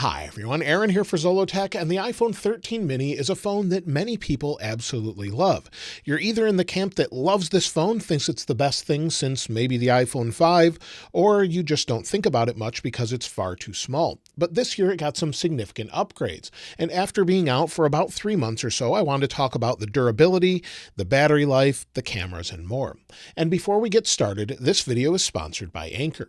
Hi everyone, Aaron here for Zollotech, and the iPhone 13 mini is a phone that many people absolutely love. You're either in the camp that loves this phone, thinks it's the best thing since maybe the iPhone 5, or you just don't think about it much because it's far too small. But this year it got some significant upgrades, and after being out for about 3 months or so, I wanted to talk about the durability, the battery life, the cameras, and more. And before we get started, this video is sponsored by Anchor.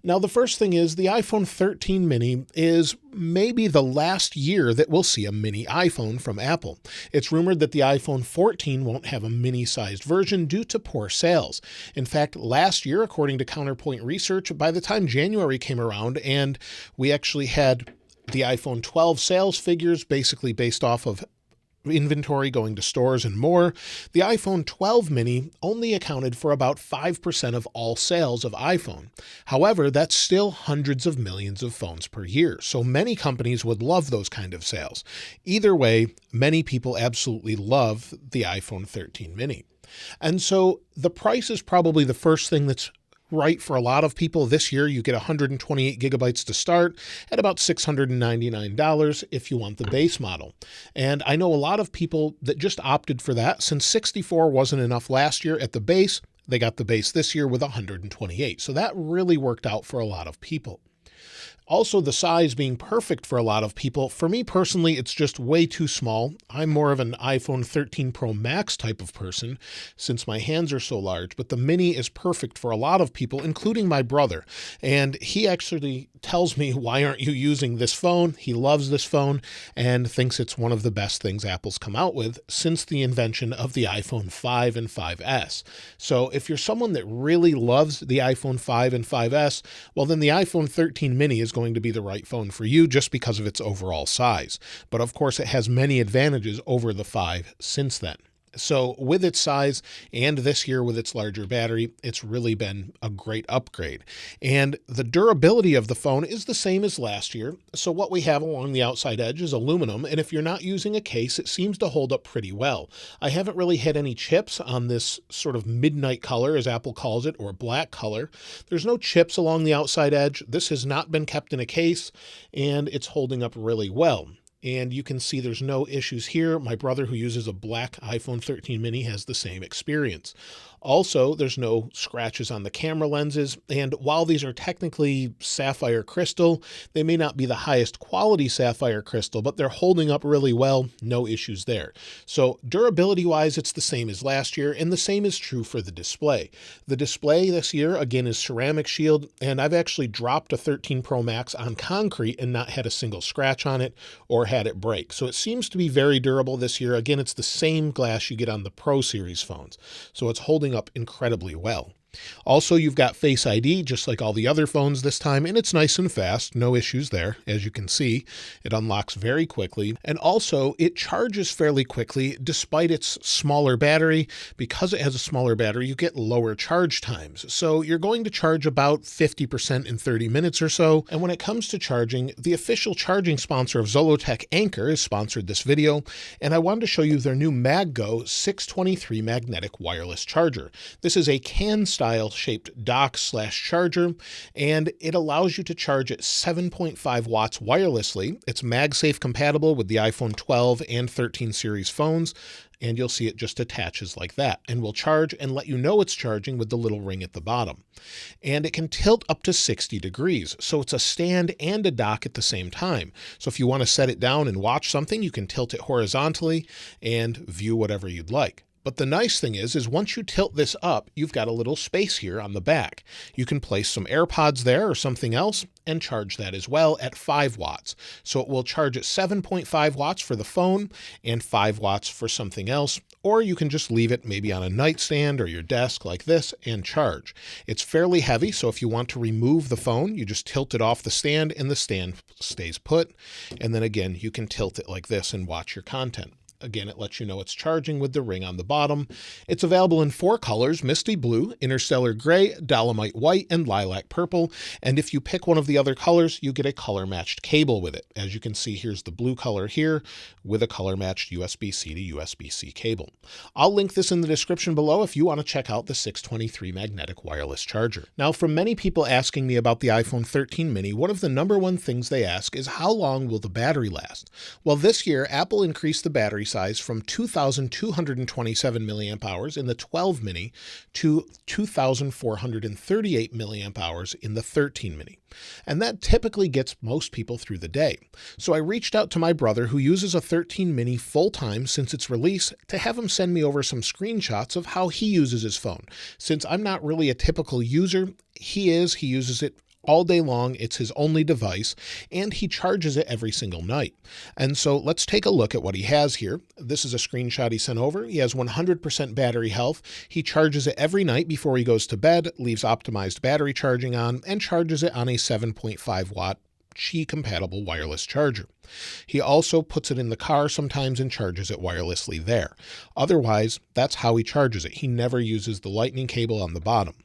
Now, the first thing is the iPhone 13 mini is maybe the last year that we'll see a mini iPhone from Apple. It's rumored that the iPhone 14 won't have a mini-sized version due to poor sales. In fact, last year, according to Counterpoint Research, by the time January came around and we actually had the iPhone 12 sales figures basically based off of inventory going to stores and more, the iPhone 12 mini only accounted for about 5% of all sales of iPhone. However, that's still hundreds of millions of phones per year, so many companies would love those kind of sales. Either way, many people absolutely love the iPhone 13 mini. And so the price is probably the first thing that's right for a lot of people. This year you get 128 gigabytes to start at about $699 if you want the base model. And I know a lot of people that just opted for that. Since 64 wasn't enough last year at the base, they got the base this year with 128. So that really worked out for a lot of people. Also, the size being perfect for a lot of people. For me personally, it's just way too small. I'm more of an iPhone 13 Pro Max type of person since my hands are so large, but the mini is perfect for a lot of people, including my brother. And he actually tells me, why aren't you using this phone? He loves this phone and thinks it's one of the best things Apple's come out with since the invention of the iPhone 5 and 5S. So if you're someone that really loves the iPhone 5 and 5S, well, then the iPhone 13 mini is going to be the right phone for you just because of its overall size. But of course, it has many advantages over the 5 since then. So with its size and this year with its larger battery, it's really been a great upgrade. And the durability of the phone is the same as last year. So what we have along the outside edge is aluminum. And if you're not using a case, it seems to hold up pretty well. I haven't really hit any chips on this sort of midnight color, as Apple calls it, or black color. There's no chips along the outside edge. This has not been kept in a case, and it's holding up really well. And you can see there's no issues here. My brother, who uses a black iPhone 13 mini, has the same experience. Also, there's no scratches on the camera lenses, and while these are technically sapphire crystal, they may not be the highest quality sapphire crystal, but they're holding up really well, no issues there. So durability-wise, it's the same as last year, and the same is true for the display. The display this year, again, is ceramic shield, and I've actually dropped a 13 Pro Max on concrete and not had a single scratch on it or had it break. So it seems to be very durable this year. Again, it's the same glass you get on the Pro Series phones, so it's holding up incredibly well. Also, you've got Face ID, just like all the other phones this time, and it's nice and fast. No issues there. As you can see, it unlocks very quickly. And also, it charges fairly quickly despite its smaller battery. Because it has a smaller battery, you get lower charge times. So you're going to charge about 50% in 30 minutes or so. And when it comes to charging, the official charging sponsor of Zollotech, Anchor, has sponsored this video. And I wanted to show you their new MagGo 623 magnetic wireless charger. This is a can-style shaped dock/charger, and it allows you to charge at 7.5 watts wirelessly. It's MagSafe compatible with the iPhone 12 and 13 series phones, and you'll see it just attaches like that and will charge and let you know it's charging with the little ring at the bottom. And it can tilt up to 60 degrees, so it's a stand and a dock at the same time. So if you want to set it down and watch something, you can tilt it horizontally and view whatever you'd like. But the nice thing is once you tilt this up, you've got a little space here on the back. You can place some AirPods there or something else and charge that as well at 5 watts. So it will charge at 7.5 watts for the phone and 5 watts for something else. Or you can just leave it maybe on a nightstand or your desk like this and charge. It's fairly heavy, so if you want to remove the phone, you just tilt it off the stand and the stand stays put. And then again, you can tilt it like this and watch your content. Again, it lets you know it's charging with the ring on the bottom. It's available in 4 colors: Misty Blue, Interstellar Gray, Dolomite White, and Lilac Purple. And if you pick one of the other colors, you get a color-matched cable with it. As you can see, here's the blue color here with a color-matched USB-C to USB-C cable. I'll link this in the description below if you want to check out the 623 magnetic wireless charger. Now, from many people asking me about the iPhone 13 mini, one of the #1 things they ask is how long will the battery last? Well, this year, Apple increased the battery size from 2,227 milliamp hours in the 12 mini to 2,438 milliamp hours in the 13 mini. And that typically gets most people through the day. So I reached out to my brother, who uses a 13 mini full-time since its release, to have him send me over some screenshots of how he uses his phone. Since I'm not really a typical user, he uses it all day long. It's his only device, and he charges it every single night. And so let's take a look at what he has here. This is a screenshot he sent over. He has 100% battery health. He charges it every night before he goes to bed, leaves optimized battery charging on, and charges it on a 7.5 watt Qi-compatible wireless charger. He also puts it in the car sometimes and charges it wirelessly there. Otherwise, that's how he charges it. He never uses the lightning cable on the bottom,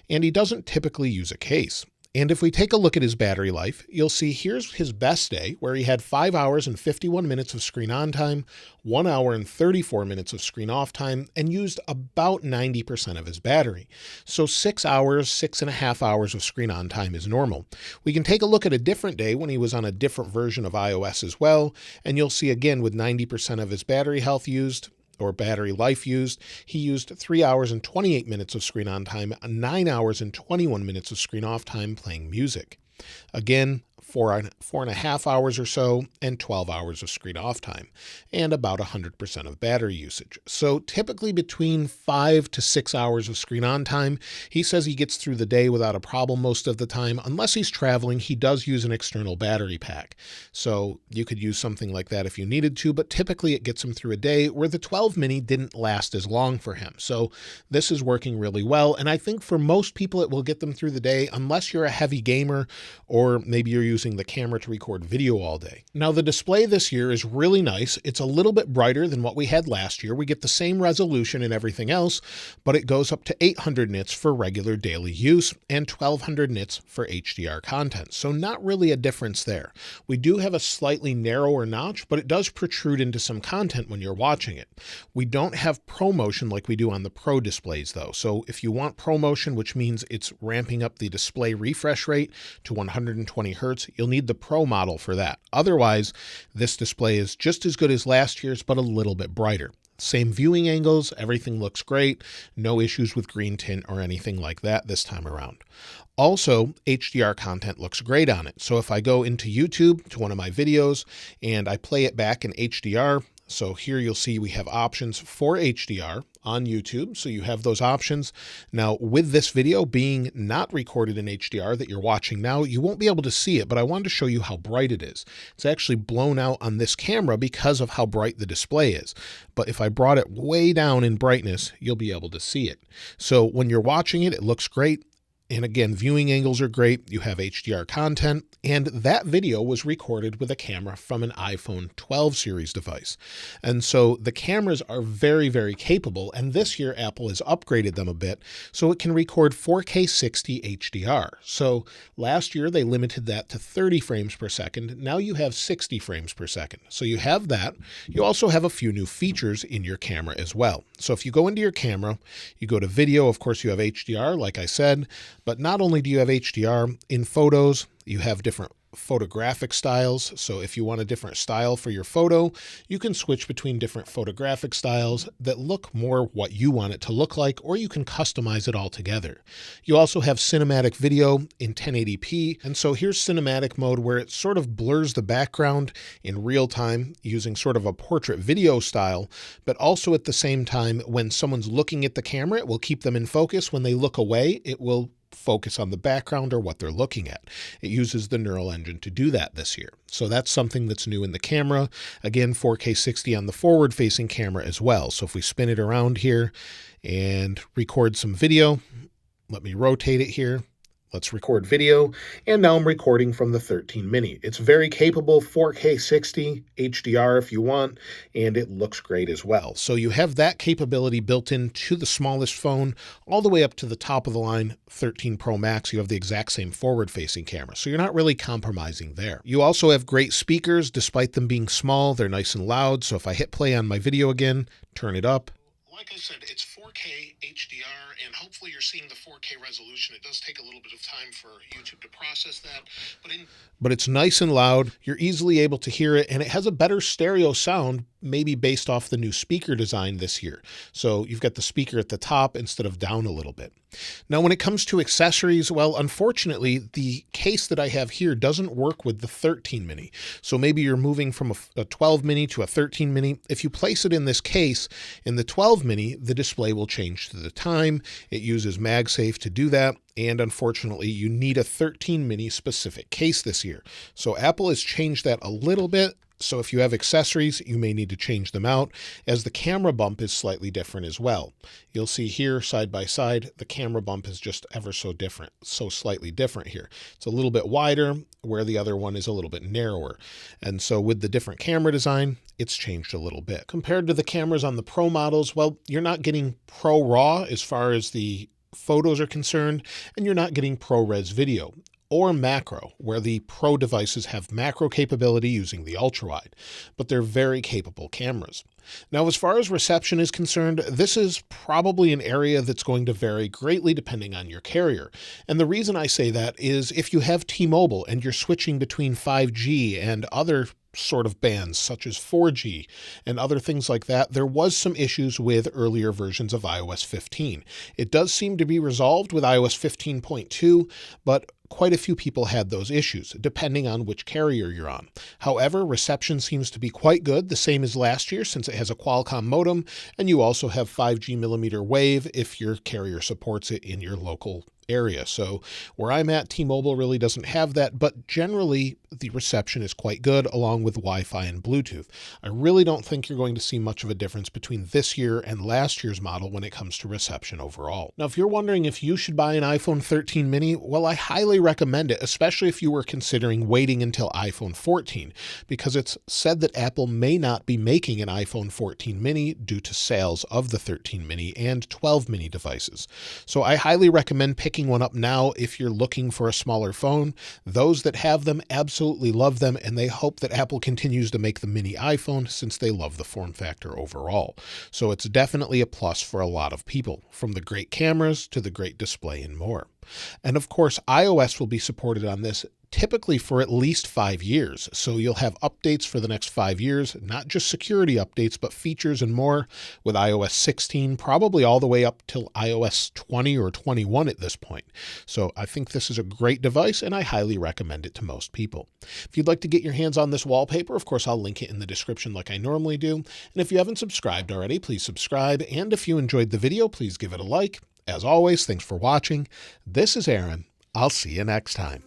and he doesn't typically use a case. And if we take a look at his battery life, you'll see here's his best day, where he had 5 hours and 51 minutes of screen on time, 1 hour and 34 minutes of screen off time, and used about 90% of his battery. So 6 hours, 6.5 hours of screen on time is normal. We can take a look at a different day when he was on a different version of iOS as well, and you'll see again with 90% of his battery health used, or battery life used, he used 3 hours and 28 minutes of screen on time, 9 hours and 21 minutes of screen off time playing music. Again, 4.5 hours or so, and 12 hours of screen off time, and about 100% of battery usage. So typically between 5 to 6 hours of screen on time. He says he gets through the day without a problem most of the time. Unless he's traveling, he does use an external battery pack. So you could use something like that if you needed to, but typically it gets him through a day, where the 12 mini didn't last as long for him. So this is working really well, and I think for most people it will get them through the day, unless you're a heavy gamer, or maybe you're using the camera to record video all day. Now, the display this year is really nice. It's a little bit brighter than what we had last year. We get the same resolution and everything else, but it goes up to 800 nits for regular daily use and 1200 nits for HDR content. So not really a difference there. We do have a slightly narrower notch, but it does protrude into some content when you're watching it. We don't have ProMotion like we do on the Pro displays though. So if you want ProMotion, which means it's ramping up the display refresh rate to 120 Hertz, you'll need the Pro model for that. Otherwise, this display is just as good as last year's, but a little bit brighter. Same viewing angles, everything looks great, no issues with green tint or anything like that this time around. Also, HDR content looks great on it. So if I go into YouTube to one of my videos and I play it back in HDR, so here you'll see we have options for HDR on YouTube. So you have those options. Now, with this video being not recorded in HDR that you're watching now, you won't be able to see it, but I wanted to show you how bright it is. It's actually blown out on this camera because of how bright the display is. But if I brought it way down in brightness, you'll be able to see it. So when you're watching it, it looks great. And again, viewing angles are great. You have HDR content, and that video was recorded with a camera from an iPhone 12 series device. And so the cameras are very, very capable. And this year, Apple has upgraded them a bit so it can record 4K 60 HDR. So last year, they limited that to 30 frames per second. Now you have 60 frames per second. So you have that. You also have a few new features in your camera as well. So if you go into your camera, you go to video, of course, you have HDR, like I said. But not only do you have HDR, in photos, you have different photographic styles. So if you want a different style for your photo, you can switch between different photographic styles that look more what you want it to look like, or you can customize it all together. You also have cinematic video in 1080p. And so here's cinematic mode, where it sort of blurs the background in real time using sort of a portrait video style, but also at the same time, when someone's looking at the camera, it will keep them in focus. When they look away, it will focus on the background or what they're looking at. It uses the neural engine to do that this year. So that's something that's new in the camera. Again, 4K 60 on the forward-facing camera as well. So if we spin it around here and record some video, let me rotate it here. Let's record video, and now I'm recording from the 13 mini. It's very capable, 4K 60, HDR if you want, and it looks great as well. So you have that capability built into the smallest phone, all the way up to the top of the line 13 Pro Max. You have the exact same forward-facing camera, so you're not really compromising there. You also have great speakers. Despite them being small, they're nice and loud, so if I hit play on my video again, turn it up. Like I said, it's 4K HDR, and hopefully you're seeing the 4K resolution. It does take a little bit of time for YouTube to process that, but it's nice and loud. You're easily able to hear it, and it has a better stereo sound, maybe based off the new speaker design this year. So you've got the speaker at the top instead of down a little bit. Now, when it comes to accessories, well, unfortunately, the case that I have here doesn't work with the 13 mini. So maybe you're moving from a 12 mini to a 13 mini. If you place it in this case, in the 12 mini, the display will change to the time. It uses MagSafe to do that. And unfortunately, you need a 13 mini specific case this year. So Apple has changed that a little bit. So if you have accessories, you may need to change them out, as the camera bump is slightly different as well. You'll see here side by side, the camera bump is just ever so different, so slightly different here. It's a little bit wider where the other one is a little bit narrower. And so with the different camera design, it's changed a little bit. Compared to the cameras on the Pro models, well, you're not getting Pro RAW as far as the photos are concerned, and you're not getting ProRes video or macro, where the Pro devices have macro capability using the ultra-wide, but they're very capable cameras. Now, as far as reception is concerned, this is probably an area that's going to vary greatly depending on your carrier. And the reason I say that is if you have T-Mobile and you're switching between 5G and other sort of bands such as 4G and other things like that, there was some issues with earlier versions of iOS 15. It does seem to be resolved with iOS 15.2, but quite a few people had those issues, depending on which carrier you're on. However, reception seems to be quite good, the same as last year since it has a Qualcomm modem, and you also have 5G millimeter wave if your carrier supports it in your local area. So where I'm at, T-Mobile really doesn't have that, but generally the reception is quite good along with Wi-Fi and Bluetooth. I really don't think you're going to see much of a difference between this year and last year's model when it comes to reception overall. Now, if you're wondering if you should buy an iPhone 13 mini, well, I highly recommend it, especially if you were considering waiting until iPhone 14, because it's said that Apple may not be making an iPhone 14 mini due to sales of the 13 mini and 12 mini devices. So I highly recommend picking one up now if you're looking for a smaller phone. Those that have them absolutely love them, and they hope that Apple continues to make the mini iPhone since they love the form factor overall. So it's definitely a plus for a lot of people, from the great cameras to the great display and more. And of course, iOS will be supported on this typically for at least 5 years. So you'll have updates for the next 5 years, not just security updates, but features and more with iOS 16, probably all the way up till iOS 20 or 21 at this point. So I think this is a great device, and I highly recommend it to most people. If you'd like to get your hands on this wallpaper, of course, I'll link it in the description like I normally do. And if you haven't subscribed already, please subscribe. And if you enjoyed the video, please give it a like. As always, thanks for watching. This is Aaron. I'll see you next time.